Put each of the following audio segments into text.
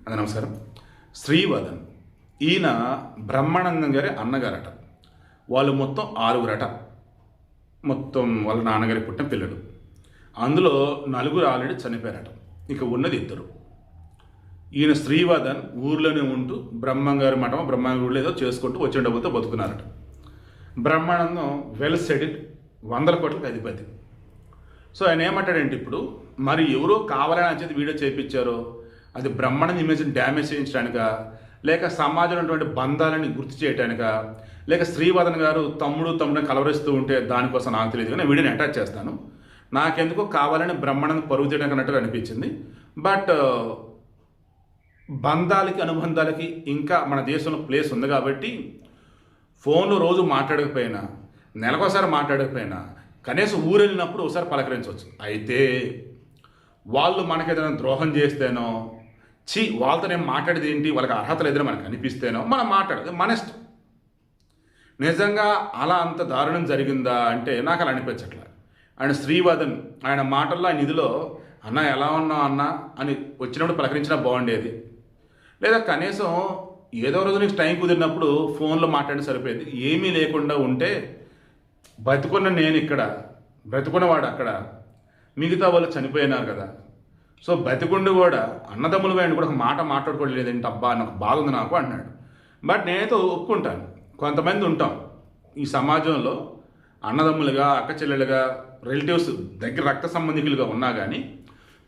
అది నమస్కారం. శ్రీవదన్ ఈయన బ్రహ్మానందం గారి అన్నగారట. వాళ్ళు మొత్తం 6గురట. మొత్తం వాళ్ళ నాన్నగారి పుట్టిన పిల్లలు. అందులో 4 ఆల్రెడీ చనిపోయారట. ఇక ఉన్నది 2. ఈయన శ్రీవదన్ ఊర్లోనే ఉంటూ బ్రహ్మంగారి మఠం బ్రహ్మంగారు ఏదో చేసుకుంటూ వచ్చిన డబ్బులతో బతుకున్నారట. బ్రహ్మానందం వెల్ సెటిల్డ్, 100 కోట్లకు అధిపతి. సో ఆయన ఏమంటాడంటే, ఇప్పుడు మరి ఎవరో కావాలని అని చెప్పి వీడియో చేయించారో అది బ్రహ్మానంద ఇమేజ్ని డ్యామేజ్ చేయించడానిక, లేక సమాజంలో ఉన్నటువంటి బంధాలని గుర్తు చేయడానిక, లేక శ్రీవదన్ గారు తమ్ముడిని కలవరిస్తూ ఉంటే దానికోసం నాకు తెలియదు, కానీ వీడియోని అటాచ్ చేస్తాను. నాకెందుకో కావాలని బ్రహ్మానందం పరుగు తీయడానికి అన్నట్టుగా అనిపించింది. బట్ బంధాలకి అనుబంధాలకి ఇంకా మన దేశంలో ప్లేస్ ఉంది కాబట్టి ఫోన్లో రోజు మాట్లాడకపోయినా, నెలకోసారి మాట్లాడకపోయినా, కనీసం ఊరు వెళ్ళినప్పుడు ఒకసారి పలకరించవచ్చు. అయితే వాళ్ళు మనకు ఏదైనా ద్రోహం చేస్తేనో, వాళ్ళతో నేను మాట్లాడేది ఏంటి, వాళ్ళకి అర్హతలు ఏదైనా మనకు అనిపిస్తేనో మనం మాట్లాడదు, మన ఇష్టం. నిజంగా అలా అంత దారుణం జరిగిందా అంటే నాకు అలా అనిపించట్లేదు. ఆయన శ్రీవదన్ ఆయన మాటల్లో ఆయన నిధిలో అన్న ఎలా ఉన్నావు అన్న అని వచ్చినప్పుడు పలకరించినా బాగుండేది, లేదా కనీసం ఏదో రోజు నీకు టైం కుదిరినప్పుడు ఫోన్లో మాట్లాడి సరిపోయేది. ఏమీ లేకుండా ఉంటే బతుకున్న నేను ఇక్కడ, బ్రతుకున్నవాడు అక్కడ, మిగతా వాళ్ళు చనిపోయినారు కదా. సో బతికుండి కూడా అన్నదమ్ములు ఆయన కూడా ఒక మాట మాట్లాడుకోలేదంటే అబ్బా నాకు బాధ ఉంది నాకు అంటున్నాడు. బట్ నేనైతే ఒప్పుకుంటాను, కొంతమంది ఉంటాం ఈ సమాజంలో అన్నదమ్ములుగా, అక్క చెల్లెలుగా, రిలేటివ్స్, దగ్గర రక్త సంబంధికులుగా ఉన్నా కానీ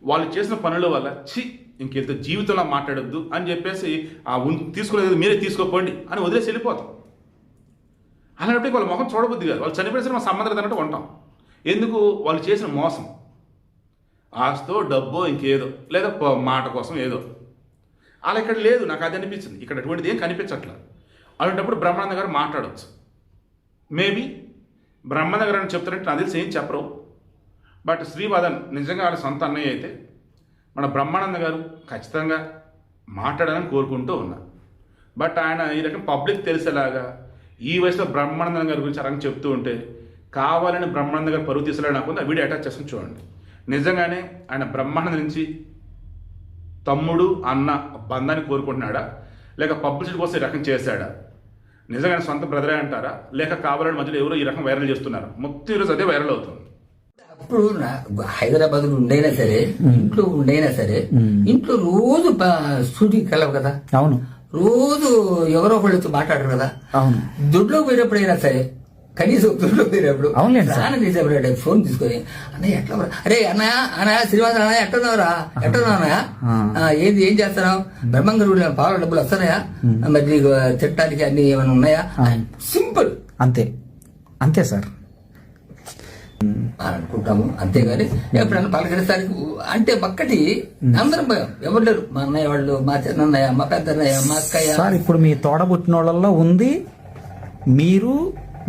వాళ్ళు చేసిన పనుల వల్ల ఇంకెళ్తే జీవితంలో మాట్లాడొద్దు అని చెప్పేసి తీసుకునేది మీరే తీసుకోపోండి అని వదిలేసి వెళ్ళిపోతాం. అలాంటి వాళ్ళ ముఖం చూడబుద్ది కాదు. వాళ్ళు చనిపోయిన సరే మా సంబంధం అన్నట్టు ఉంటాం. ఎందుకు? వాళ్ళు చేసిన మోసం, ఆస్తో డబ్బో ఇంకేదో, లేదా మాట కోసం ఏదో. అలా ఇక్కడ లేదు. నాకు అది అనిపించింది. ఇక్కడ అటువంటిది ఏం కనిపించట్లేదు. అలాంటప్పుడు బ్రహ్మానంద గారు మాట్లాడవచ్చు. మేబీ బ్రహ్మానంద గారు అని చెప్తారంటే నాకు తెలిసి ఏం చెప్పరు. బట్ శ్రీవదన్ నిజంగా వాళ్ళ సొంత అన్నయ్య అయితే మన బ్రహ్మానంద గారు ఖచ్చితంగా మాట్లాడాలని కోరుకుంటూ ఉన్నా. బట్ ఆయన ఈ రకం పబ్లిక్ తెలిసేలాగా ఈ వయసులో బ్రహ్మానంద గారి గురించి అరగ చెప్తూ ఉంటే కావాలని బ్రహ్మానంద గారు పరుగు తీసేలా నాకు ఆ వీడియో అటాచ్ చేసుకుని చూడండి. నిజంగానే ఆయన బ్రహ్మానంద నుంచి తమ్ముడు అన్న బంధాన్ని కోరుకుంటున్నాడా, లేక పబ్లిసిటీ కోసం ఈ రకం చేశాడా, నిజంగానే సొంత బ్రదరే అంటారా, లేక కావాలని మధ్యలో ఎవరో ఈ రకం వైరల్ చేస్తున్నారు. మొత్తం ఈరోజు అదే వైరల్ అవుతుంది. అప్పుడు హైదరాబాద్ ఉండైనా సరే, ఇంట్లో ఉండైనా సరే, ఇంట్లో రోజు షూటింగ్కి వెళ్ళవు కదా. అవును. రోజు ఎవరో ఒకళ్ళతో మాట్లాడరు కదా. అవును. దొడ్లోకి పోయినప్పుడైనా సరే, కనీసం దొడ్లోకి పోయినప్పుడు స్నానం చేసేప్పుడు ఫోన్ తీసుకొని అన్నయ్య ఎట్లా, అరే అన్నయ్య శ్రీనివాస అన్నయ్య ఎట్టున్నావురా, ఎట్టున్నావు ఏది ఏం చేస్తున్నావు, బ్రహ్మంగారు పాల డబ్బులు వస్తున్నాయా, మరి నీకు తిట్టడానికి అన్ని ఏమైనా ఉన్నాయా, సింపుల్. అంతే సార్ అనుకుంటాము. అంతేగాని ఎప్పుడైనా పలకరిస్తానికి అంటే ఒక్కటి అందరం భయం, ఎవరు లేరు. మా అన్నయ్య వాళ్ళు, మా చిన్నయ్య, మా పెద్దన్నయ్య, మా అక్కయ్య. సార్ ఇప్పుడు మీ తోడబుట్టిన వాళ్ళల్లో ఉంది మీరు,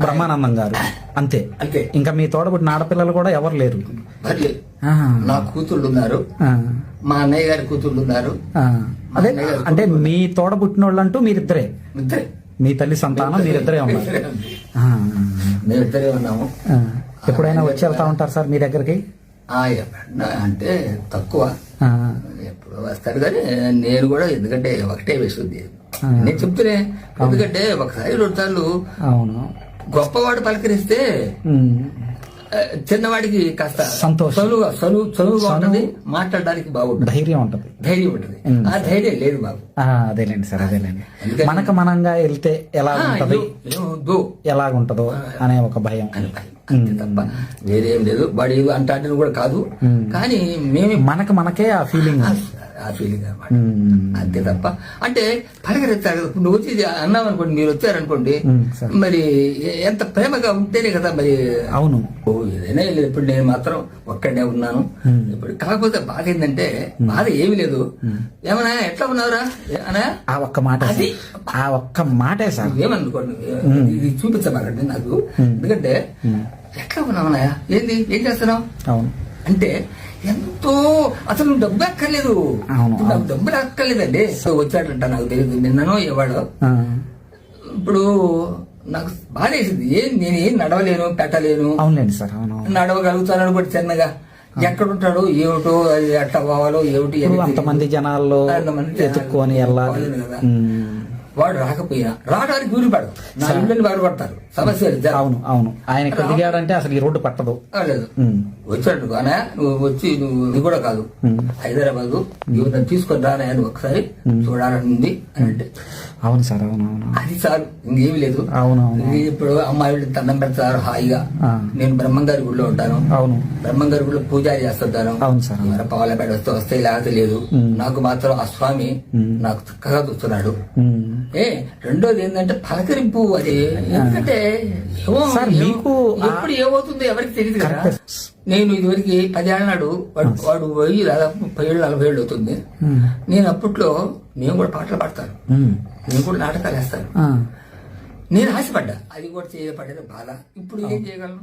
బ్రహ్మానందం గారు, అంతే. ఇంకా మీ తోడబుట్టిన ఆడపిల్లలు కూడా ఎవరు లేరు. నా కూతుళ్ళు ఉన్నారు, మా అన్నయ్య గారి కూతుళ్ళు ఉన్నారు. అదే అంటే మీ తోడబుట్టిన వాళ్ళు అంటూ మీరిద్దరే, మీ తల్లి సంతానం మీరిద్దరే ఉన్నారు. మేమిద్దరే ఉన్నాము. ఎప్పుడైనా వచ్చి వెళ్తా ఉంటారు సార్ మీ దగ్గరికి? అంటే తక్కువ, ఎప్పుడు వస్తారు కానీ నేను కూడా, ఎందుకంటే ఒకటే వేస్తుంది నేను చెప్తూనే. ఎందుకంటే ఒకసారి 2 సార్లు గొప్పవాడు పలకరిస్తే చిన్నవాడికి కాస్త చనువుగా ఉంటుంది, మాట్లాడడానికి బాగుంటుంది, ధైర్యం ఉంటుంది. ఆ ధైర్యం లేదు బాబు. అదేలేండి సార్, అదేలేండి. మనకు మనంగా వెళ్తే ఎలాగుంటదో అనే ఒక భయం అంతే తప్ప వేరేం లేదు. వాడు ఏదో అంటే కూడా కాదు, కానీ మనకే ఆ ఫీలింగ్ అనమాట. అంతే తప్ప అంటే పలకరిస్తారు. నువ్వు వచ్చి అన్నావు అనుకోండి, మీరు వచ్చారనుకోండి, మరి ఎంత ప్రేమగా ఉంటేనే కదా మరి. అవును. ఏదైనా లేదు. ఇప్పుడు నేను మాత్రం ఒక్కడే ఉన్నాను. ఇప్పుడు కాకపోతే బాధ ఏంటంటే, బాధ ఏమి లేదు. ఏమన్నా ఎట్లా ఉన్నావురా అనా, ఆ ఒక్క మాట, ఆ ఒక్క మాటే సార్. ఏమనుకోండి, ఇది చూపించబాకండి నాకు. ఎందుకంటే ఎట్లా ఉన్నావునాయా, ఏంది ఏం చేస్తున్నావు అంటే ఎంతో, అసలు డబ్బు అక్కర్లేదు, నాకు డబ్బులు అక్కర్లేదండి. వచ్చాడంట, నాకు తెలియదు నిన్ననో ఇవాడో. ఇప్పుడు నాకు బాధ వేసింది. నేనేం నడవలేను, పెట్టలేను. అవునండి సార్. నడవగలుగుతాను కూడా చిన్నగా. ఎక్కడుంటాడో ఏమిటో అది ఎట్లా పోవాలో ఏమిటి ఇప్పుడు అంతమంది జనాల్లో అంతమంది ఎత్తుక్కొని వెళ్ళాలి. పోలేదు కదా. వాడు రాకపోయినా రావడానికి వీలు పడదు. నా ఇళ్ళని బాగుపడతారు సమస్య లేదు. అవును అవును, ఆయన ఇక్కడ దిగాడంటే అసలు ఈ రోడ్డు పట్టదు. లేదు వచ్చాడు కానీ నువ్వు వచ్చి నువ్వు ఇది కూడా కాదు హైదరాబాద్ యువతను తీసుకొని రానా నువ్వు ఒకసారి చూడాలని ఉంది అని అంటే అవును సార్, అవును అవును అది చాలు, ఇంకేమి లేదు. అవును అవును ఇది ఇప్పుడు అమ్మాయిలు దండం పెడతారు హాయిగా. ఆ. నేను బ్రహ్మంగారి గుడిలో ఉంటాను, అవును బ్రహ్మంగారి గుడిలో పూజారి చేస్తుంటాను. అవును సార్. ఎవరైనా పావులపేట వస్తే లేకపోతే లేదు. నాకు మాత్రం ఆ స్వామి నాకు చక్కగా చూస్తున్నాడు. రెండోది ఏంటంటే పలకరింపు. అది ఎందుకంటే ఏమో సార్, మీకు ఎప్పుడు ఏమవుతుందో ఎవరికి తెలియదు కదా. నేను ఇదివరకు 10 ఏళ్ళ నాడు వాడు పోయి దాదాపు 30 ఏళ్ళు 40 ఏళ్ళు అవుతుంది. నేను అప్పట్లో నేను కూడా పాటలు పాడతాను, నేను కూడా నాటకాలు వేస్తాను. నేను ఆశపడ్డా, అది కూడా చేయబడ్డది బాధ. ఇప్పుడు ఏం చేయగలను?